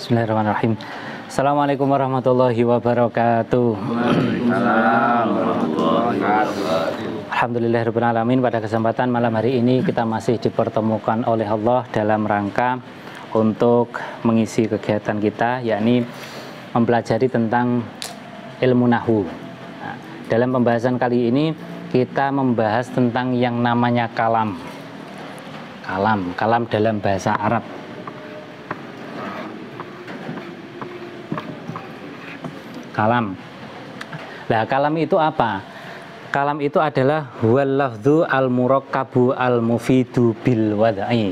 Bismillahirrahmanirrahim. Assalamualaikum warahmatullahi wabarakatuh. Alhamdulillahirabbil alamin. Pada kesempatan malam hari ini kita masih dipertemukan oleh Allah dalam rangka untuk mengisi kegiatan kita, yakni mempelajari tentang ilmu nahwu. Nah, dalam pembahasan kali ini kita membahas tentang yang namanya kalam. Kalam dalam bahasa Arab. Kalam. Nah, kalam itu apa? Kalam itu adalah huwal lafdzu al-murakkabu al-mufidu bil wad'i.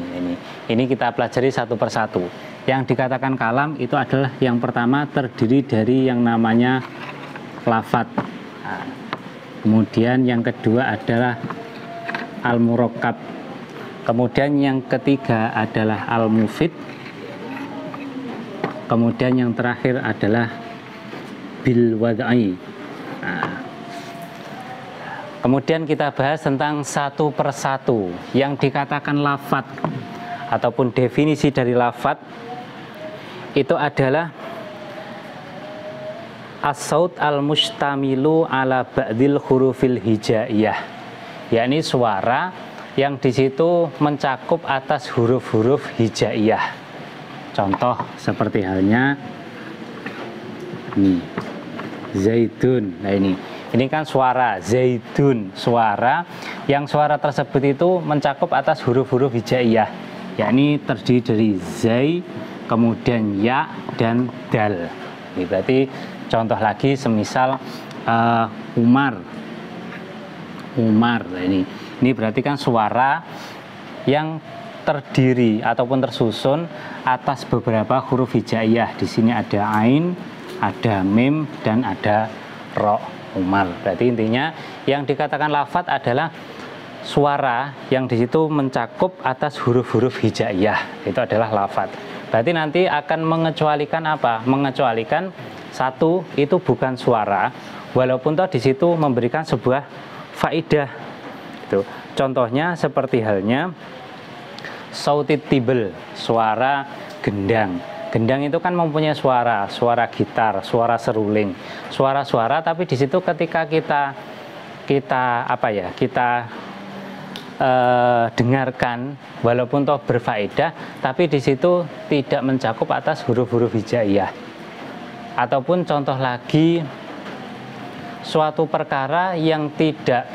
Ini kita pelajari satu persatu. Yang dikatakan kalam itu adalah yang pertama terdiri dari yang namanya lafadz. Nah, kemudian yang kedua adalah al-murakkab. Kemudian yang ketiga adalah al-mufid. Kemudian yang terakhir adalah bil wad'i. Nah, kemudian kita bahas tentang satu persatu. Yang dikatakan lafadz ataupun definisi dari lafadz itu adalah as-saut al-mustamilu ala ba'dil hurufil hijaiyah, yakni suara yang di situ mencakup atas huruf-huruf hijaiyah. Contoh seperti halnya zaidun. Nah, ini kan suara zaidun, suara yang suara tersebut itu mencakup atas huruf-huruf hijaiyah, yakni terdiri dari zai, kemudian ya dan dal. Ini berarti contoh lagi semisal Umar. Nah, ini berarti kan suara yang terdiri ataupun tersusun atas beberapa huruf hijaiyah. Di sini ada ain, ada mim, dan ada ro. Umar. Berarti intinya yang dikatakan lafadz adalah suara yang di situ mencakup atas huruf-huruf hijaiyah. Itu adalah lafadz. Berarti nanti akan mengecualikan apa? Mengecualikan satu itu bukan suara, walaupun toh di situ memberikan sebuah faidah. Itu. Contohnya seperti halnya sautit tibel, suara gendang. Gendang itu kan mempunyai suara gitar, suara seruling, suara-suara. Tapi di situ ketika kita dengarkan, walaupun toh berfaedah, tapi di situ tidak mencakup atas huruf-huruf hijaiyah. Ataupun contoh lagi, suatu perkara yang tidak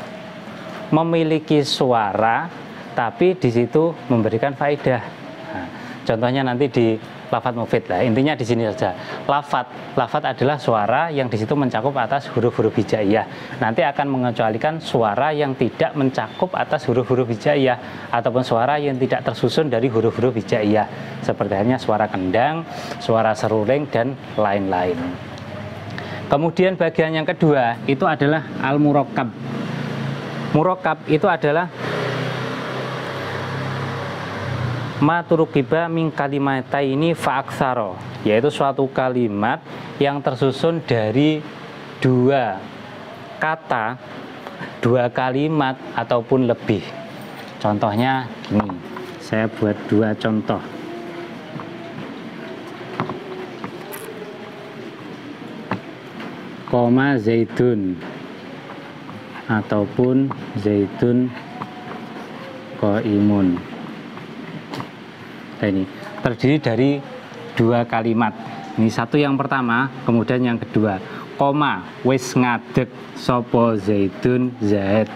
memiliki suara, tapi di situ memberikan faedah. Nah, contohnya nanti di lafadz mufid lah. Intinya di sini saja. Lafadz adalah suara yang di situ mencakup atas huruf-huruf hijaiyah. Nanti akan mengecualikan suara yang tidak mencakup atas huruf-huruf hijaiyah ataupun suara yang tidak tersusun dari huruf-huruf hijaiyah. Seperti halnya suara kendang, suara seruling, dan lain-lain. Kemudian bagian yang kedua itu adalah al-murakkab. Murakkab itu adalah ma turukiba min kalimataini fa'aksaro, yaitu suatu kalimat yang tersusun dari dua kata, dua kalimat ataupun lebih. Contohnya gini, saya buat dua contoh. Koma zaidun ataupun zaidun qaimun. Ini terdiri dari dua kalimat. Ini satu yang pertama, kemudian yang kedua. Koma, wis ngadeg sopo zaidun zaid.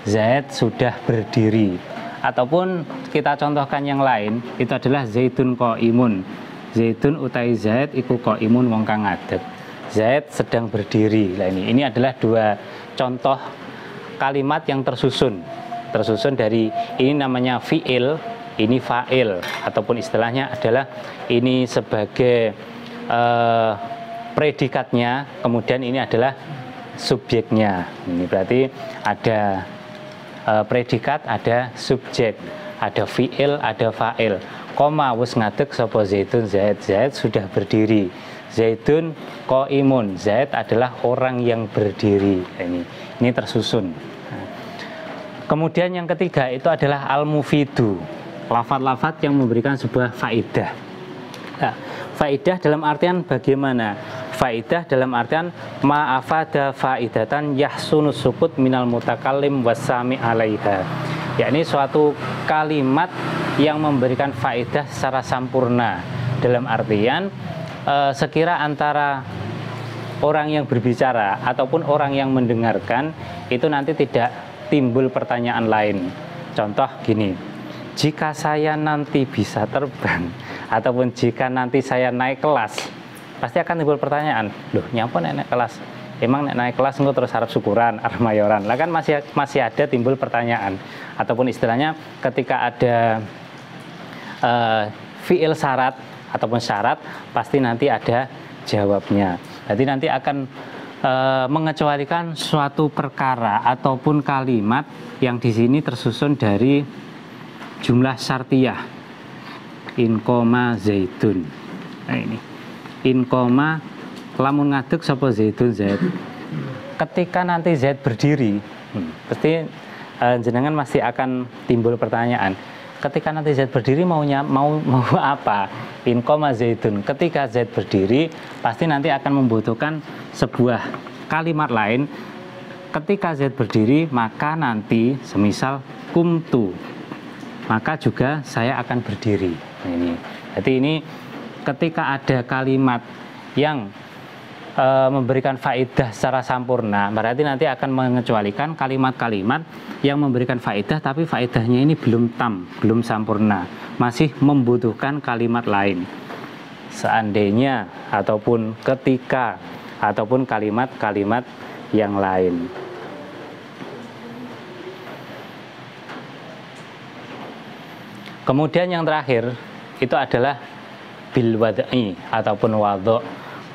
Zaid sudah berdiri. Ataupun kita contohkan yang lain, itu adalah zaidun qaimun. Zaidun utai zaid iku qaimun wong kang ngadeg. Zaid sedang berdiri. Nah, ini adalah dua contoh kalimat yang tersusun dari, ini namanya fi'il, ini fa'il, ataupun istilahnya adalah ini sebagai predikatnya, kemudian ini adalah subjeknya. Ini berarti ada predikat, ada subjek, ada fi'il, ada fa'il. Koma wis ngadeg sapa zaidun zaid, zaid sudah berdiri. Zaidun qaimun, zaid adalah orang yang berdiri. Ini tersusun. Kemudian yang ketiga itu adalah al-mufidu, lafadz-lafadz yang memberikan sebuah faedah. Nah, Faidah dalam artian bagaimana? Faidah dalam artian ma'afada faidatan yahsunus sukut minal mutakallim wasami alaiha. Yakni suatu kalimat yang memberikan faidah secara sampurna. Dalam artian sekira antara orang yang berbicara ataupun orang yang mendengarkan itu nanti tidak timbul pertanyaan lain. Contoh gini, jika saya nanti bisa terbang ataupun jika nanti saya naik kelas, pasti akan timbul pertanyaan, loh nyapa naik kelas? Emang naik kelas engko terus harap syukuran, arep mayoran. Lah kan masih ada timbul pertanyaan. Ataupun istilahnya ketika ada fiil syarat ataupun syarat pasti nanti ada jawabnya. Jadi nanti akan mengecualikan suatu perkara ataupun kalimat yang di sini tersusun dari jumlah syartiyah. In koma zaidun. Nah ini. In koma lamun ngadeg sapa zaidun zaid. Ketika nanti zaid berdiri, pasti jenengan masih akan timbul pertanyaan. Ketika nanti zaid berdiri mau apa? In koma zaidun. Ketika zaid berdiri, pasti nanti akan membutuhkan sebuah kalimat lain. Ketika zaid berdiri, maka nanti semisal kumtu, maka juga saya akan berdiri. Nah, ini. Jadi ini ketika ada kalimat yang memberikan faedah secara sampurna, berarti nanti akan mengecualikan kalimat-kalimat yang memberikan faedah tapi faedahnya ini belum tam, belum sampurna, masih membutuhkan kalimat lain. Seandainya ataupun ketika ataupun kalimat-kalimat yang lain. Kemudian yang terakhir itu adalah bil wad'i ataupun wadho.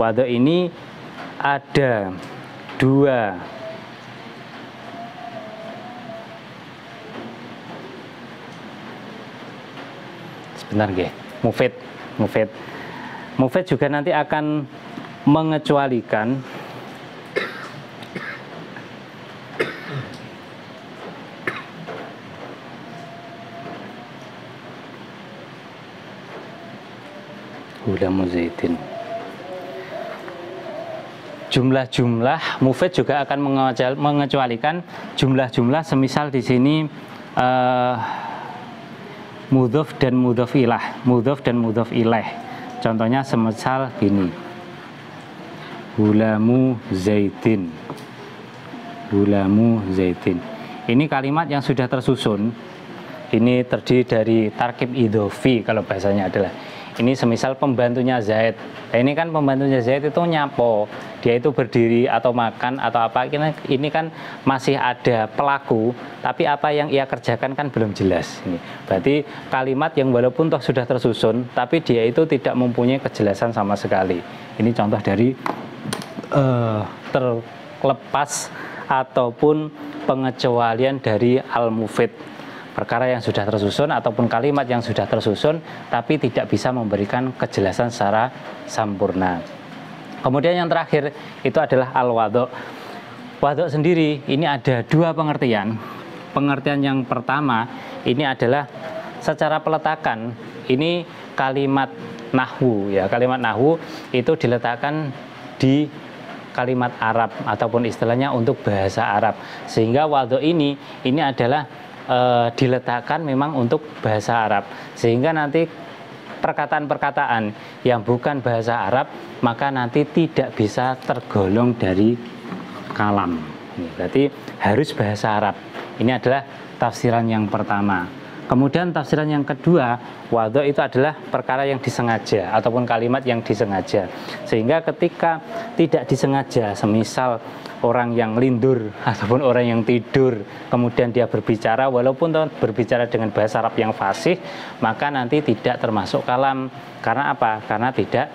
Wadho ini ada dua sebentar nggih. Mufid juga nanti akan mengecualikan Ulamu zaidin. Jumlah-jumlah mufid juga akan mengecualikan jumlah-jumlah semisal di sini mudhof dan mudhof ilaih. Contohnya semisal gini. Ulamu zaidin. Ini kalimat yang sudah tersusun. Ini terdiri dari tarkib idhofi kalau bahasanya adalah. Ini semisal pembantunya Zaid. Nah, ini kan pembantunya Zaid itu nyapo, dia itu berdiri atau makan atau apa. Ini kan masih ada pelaku, tapi apa yang ia kerjakan kan belum jelas. Ini berarti kalimat yang walaupun toh sudah tersusun, tapi dia itu tidak mempunyai kejelasan sama sekali. Ini contoh dari terlepas ataupun pengecualian dari al-mufid. Perkara yang sudah tersusun ataupun kalimat yang sudah tersusun tapi tidak bisa memberikan kejelasan secara sampurna. Kemudian yang terakhir itu adalah al-wadho. Wadho sendiri ini ada dua pengertian. Pengertian yang pertama ini adalah secara peletakan. Ini kalimat nahwu ya, kalimat nahwu itu diletakkan di kalimat Arab ataupun istilahnya untuk bahasa Arab. Sehingga wadho ini adalah diletakkan memang untuk bahasa Arab, sehingga nanti perkataan-perkataan yang bukan bahasa Arab maka nanti tidak bisa tergolong dari kalam. Berarti harus bahasa Arab. Ini adalah tafsiran yang pertama. Kemudian tafsiran yang kedua, wadho itu adalah perkara yang disengaja ataupun kalimat yang disengaja. Sehingga ketika tidak disengaja, semisal orang yang lindur ataupun orang yang tidur, kemudian dia berbicara, walaupun berbicara dengan bahasa Arab yang fasih, maka nanti tidak termasuk kalam. Karena apa? Karena tidak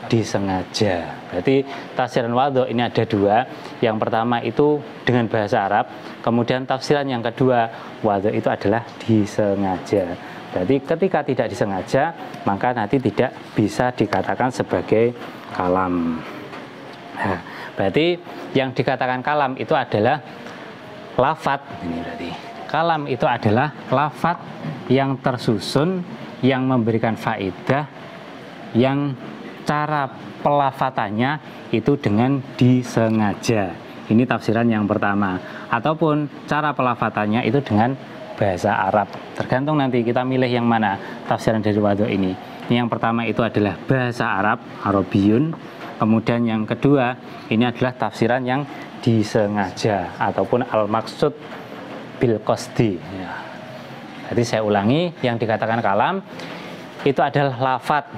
disengaja. Berarti tafsiran wadho ini ada dua. Yang pertama itu dengan bahasa Arab, kemudian tafsiran yang kedua, wadho itu adalah disengaja. Berarti ketika tidak disengaja, maka nanti tidak bisa dikatakan sebagai kalam. Nah, berarti yang dikatakan kalam itu adalah lafadz. Ini berarti kalam itu adalah lafadz yang tersusun, yang memberikan faedah, yang cara pelafatannya itu dengan disengaja. Ini tafsiran yang pertama. Ataupun cara pelafatannya itu dengan bahasa Arab. Tergantung nanti kita milih yang mana tafsiran dari wadhu ini. Yang pertama itu adalah bahasa Arab, Arabiyun. Kemudian yang kedua ini adalah tafsiran yang disengaja ataupun al-maksud bil qasdi. Ya. Jadi saya ulangi, yang dikatakan kalam itu adalah lafadz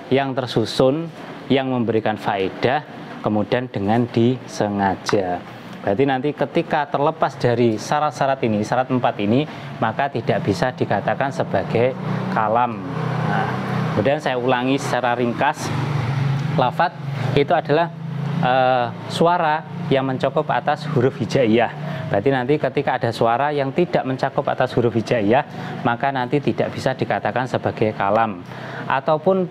yang tersusun, yang memberikan faedah, kemudian dengan disengaja. Berarti nanti ketika terlepas dari syarat-syarat ini, syarat 4 ini, maka tidak bisa dikatakan sebagai kalam. Nah, kemudian saya ulangi secara ringkas, lafadz itu adalah suara yang mencakup atas huruf hijaiyah. Berarti nanti ketika ada suara yang tidak mencakup atas huruf hijaiyah, maka nanti tidak bisa dikatakan sebagai kalam. Ataupun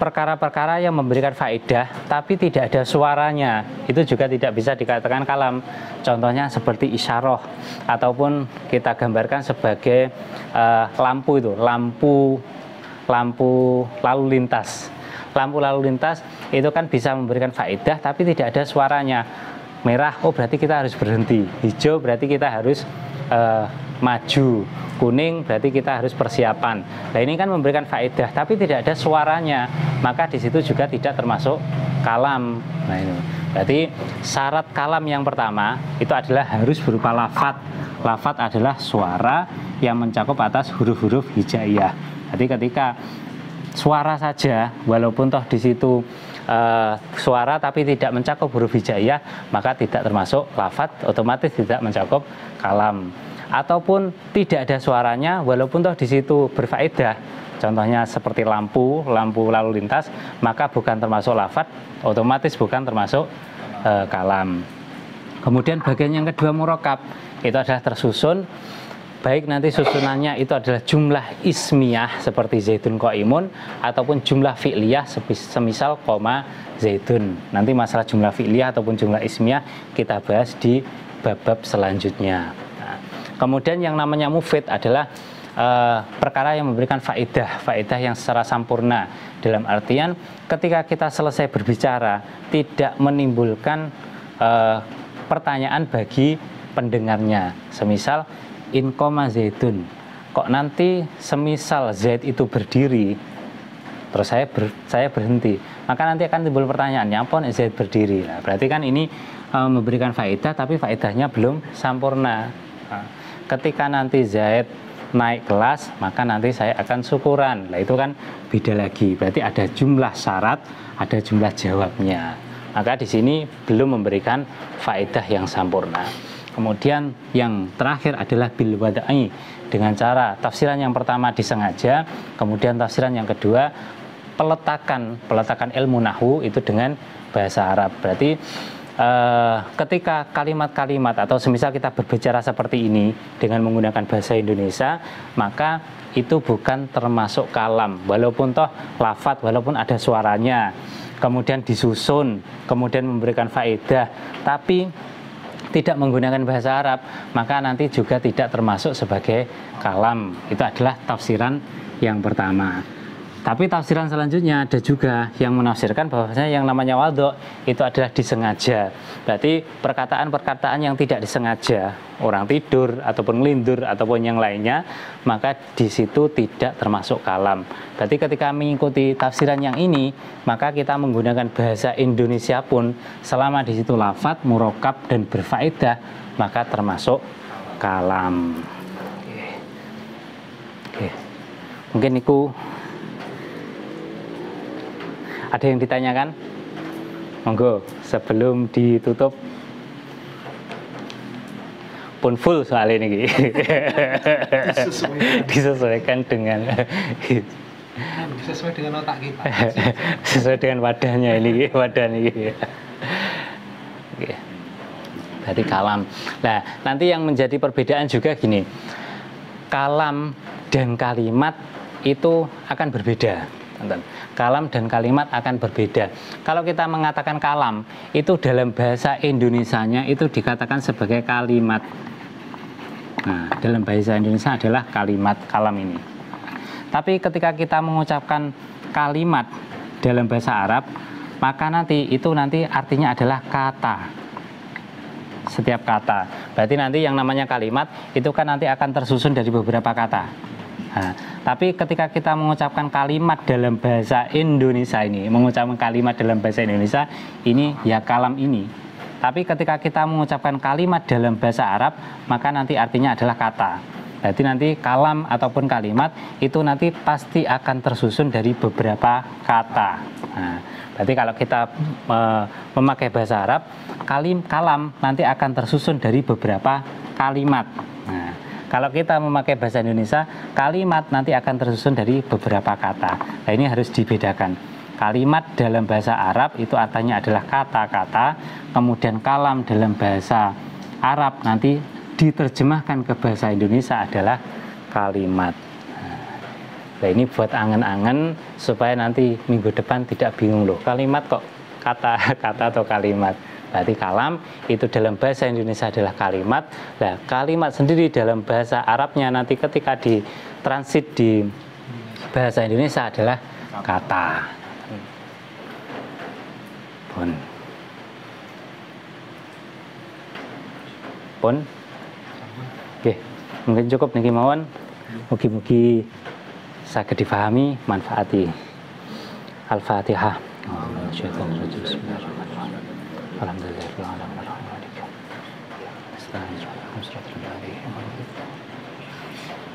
perkara-perkara yang memberikan faedah tapi tidak ada suaranya, itu juga tidak bisa dikatakan kalam. Contohnya seperti isyarah, ataupun kita gambarkan sebagai lampu itu, lampu lalu lintas. Lampu lalu lintas itu kan bisa memberikan faedah tapi tidak ada suaranya. Merah, oh berarti kita harus berhenti. Hijau berarti kita harus maju. Kuning berarti kita harus persiapan. Nah ini kan memberikan faedah tapi tidak ada suaranya, maka di situ juga tidak termasuk kalam. Nah ini berarti syarat kalam yang pertama itu adalah harus berupa lafadz. Lafadz adalah suara yang mencakup atas huruf-huruf hijaiyah. Jadi ketika suara saja, walaupun toh di situ suara tapi tidak mencakup huruf hijaiyah, maka tidak termasuk lafadz, otomatis tidak mencakup kalam. Ataupun tidak ada suaranya, walaupun toh di situ berfaedah, contohnya seperti lampu lalu lintas, maka bukan termasuk lafadz, otomatis bukan termasuk kalam. Kemudian bagian yang kedua murokkab, itu adalah tersusun, baik nanti susunannya itu adalah jumlah ismiyah seperti zaitun qaimun, ataupun jumlah fi'liyah semisal koma zaitun. Nanti masalah jumlah fi'liyah ataupun jumlah ismiyah kita bahas di bab-bab selanjutnya. Nah, kemudian yang namanya mufid adalah perkara yang memberikan faedah yang secara sampurna, dalam artian ketika kita selesai berbicara tidak menimbulkan pertanyaan bagi pendengarnya. Semisal in koma zaitun, kok nanti semisal Zaid itu berdiri terus saya berhenti, maka nanti akan timbul pertanyaannya, apa nih Zaid berdiri? Nah, berarti kan ini memberikan faedah tapi faedahnya belum sampurna. Nah, ketika nanti Zaid naik kelas, maka nanti saya akan syukuran. Nah itu kan beda lagi, berarti ada jumlah syarat, ada jumlah jawabnya, maka di sini belum memberikan faedah yang sampurna. Kemudian yang terakhir adalah bil wada'i, dengan cara tafsiran yang pertama disengaja, kemudian tafsiran yang kedua peletakan ilmu nahwu itu dengan bahasa Arab. Berarti ketika kalimat-kalimat atau semisal kita berbicara seperti ini dengan menggunakan bahasa Indonesia, maka itu bukan termasuk kalam, walaupun toh lafadz, walaupun ada suaranya, kemudian disusun, kemudian memberikan faedah, tapi tidak menggunakan bahasa Arab, maka nanti juga tidak termasuk sebagai kalam. Itu adalah tafsiran yang pertama. Tapi tafsiran selanjutnya ada juga yang menafsirkan bahwasanya yang namanya wadhu itu adalah disengaja. Berarti perkataan-perkataan yang tidak disengaja, orang tidur ataupun ngelindur ataupun yang lainnya, maka di situ tidak termasuk kalam. Berarti ketika mengikuti tafsiran yang ini, maka kita menggunakan bahasa Indonesia pun selama di situ lafadz, murokkab dan berfaedah, maka termasuk kalam. Oke. Mungkin itu. Ada yang ditanyakan? Monggo, sebelum ditutup. Pun full soal ini. Disesuaikan dengan sesuai dengan otak kita. Sesuai dengan wadahnya ini, wadah ini. Oke. Berarti kalam. Nah, nanti yang menjadi perbedaan juga gini. Kalam dan kalimat itu akan berbeda. Kalam dan kalimat akan berbeda. Kalau kita mengatakan kalam, itu dalam bahasa Indonesianya itu dikatakan sebagai kalimat. Nah, dalam bahasa Indonesia adalah kalimat, kalam ini. Tapi ketika kita mengucapkan kalimat, dalam bahasa Arab, maka nanti itu nanti artinya adalah kata. Setiap kata. Berarti nanti yang namanya kalimat itu kan nanti akan tersusun dari beberapa kata. Nah, tapi ketika kita mengucapkan kalimat dalam bahasa Indonesia ini, mengucapkan kalimat dalam bahasa Indonesia ini ya kalam ini. Tapi ketika kita mengucapkan kalimat dalam bahasa Arab, maka nanti artinya adalah kata. Berarti nanti kalam ataupun kalimat itu nanti pasti akan tersusun dari beberapa kata. Nah, berarti kalau kita memakai bahasa Arab, kalam nanti akan tersusun dari beberapa kalimat. Nah, kalau kita memakai bahasa Indonesia, kalimat nanti akan tersusun dari beberapa kata. Nah, ini harus dibedakan. Kalimat dalam bahasa Arab itu artinya adalah kata-kata, kemudian kalam dalam bahasa Arab nanti diterjemahkan ke bahasa Indonesia adalah kalimat. Nah, ini buat angen-angen supaya nanti minggu depan tidak bingung loh. Kalimat kok kata atau kalimat. Berarti kalam itu dalam bahasa Indonesia adalah kalimat. Nah, kalimat sendiri dalam bahasa Arabnya nanti ketika ditransit di bahasa Indonesia adalah kata. Pun. Oke, mungkin cukup niki mawon. Mugi-mugi saged difahami manfaati. Al-Fatihah.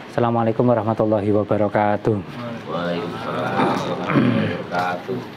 Assalamualaikum warahmatullahi wabarakatuh. Waalaikumsalam warahmatullahi wabarakatuh.